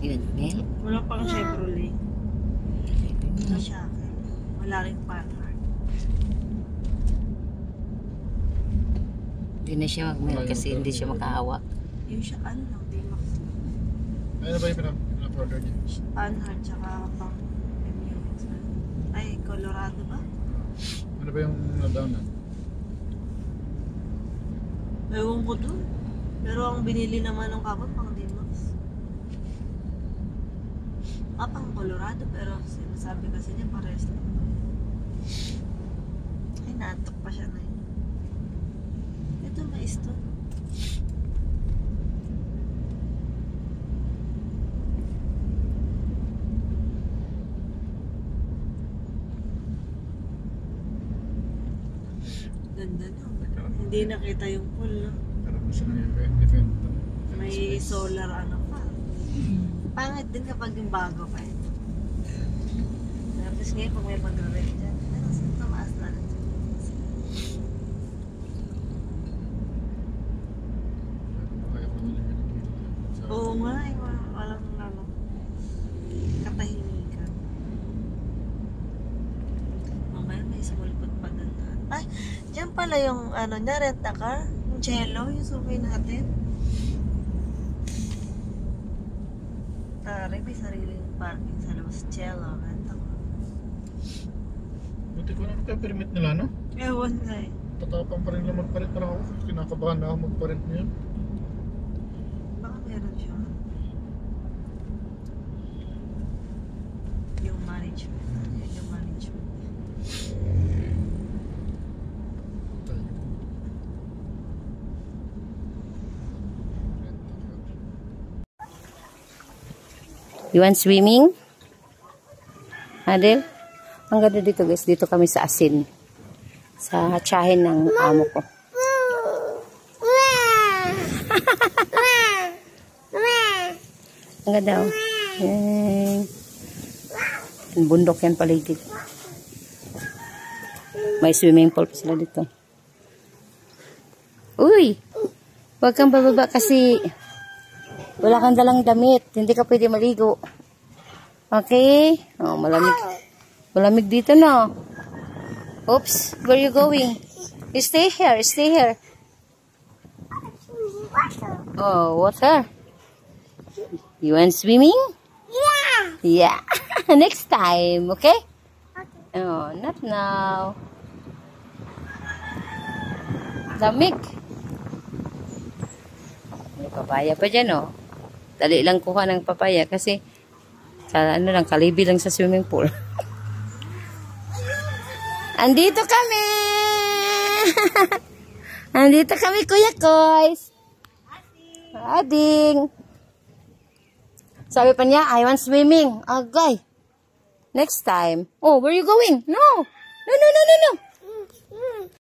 Yun, Mel. Wala pang Chevrolet. Wala siya akin. Wala rin Panhard. Hindi na siya mag-Mel kasi hindi siya makahawak. Yung siya ano, D-Max. Ano ba yung pinap-order niya? Panhard tsaka pang MUX. Ay, Colorado ba? Ano ba yung down na? Ewan ko dun. Pero ang binili naman ng kapot pang D-Max. Pang Colorado, pero sinasabi kasi niya pares lang. Ay, naantok pa siya na yun. Ito, mais to. Ganda no. Hindi nakita yung pool, no? Pero gusto na yung defend. May solar ano pa. Pangit din kapag yung bago pa eh. Tapos ngayon pag may mag-rent dyan, ano, tumaas na lang. Oo nga eh, walang ano, katahimikan. Mamaya may sumulpot pa doon. Ay, dyan pala yung ano niya, rent a car. Yung cello, yung survey natin. Tari, may sariling parking sa labas. Cello, rent a car. Buti ko na permit nila, no? Ewan nga eh. Tatapang pa rin lang magparit na ako. Kinakabahan na ako magparit niya. Baka meron siya. Yung management. Yun yung management. You want swimming? Adel? Ang ganda dito guys. Dito kami sa asin. Sa tsahin ng amo ko. Ang ganda oh. Ang bundok yan paligid. May swimming pool pa sila dito. Uy! Huwag kang bababa kasi wala kang dalang damit. Hindi ka pwede maligo. Okay? Oh, malamig. Malamig dito na. Oops. Where you going? You stay here. Stay here. Oh, water. You want swimming? Yeah. Yeah. Next time. Okay? Okay. Oh, not now. Lamig. May papaya pa dyan, oh. Dali lang kuha ng papaya kasi ano lang, kalibi lang sa swimming pool. Andito kami! Andito kami, Kuya Koys. Ading. Sabi pa niya, I want swimming. Agay. Next time. Oh, where are you going? No. No, no, no, no, no.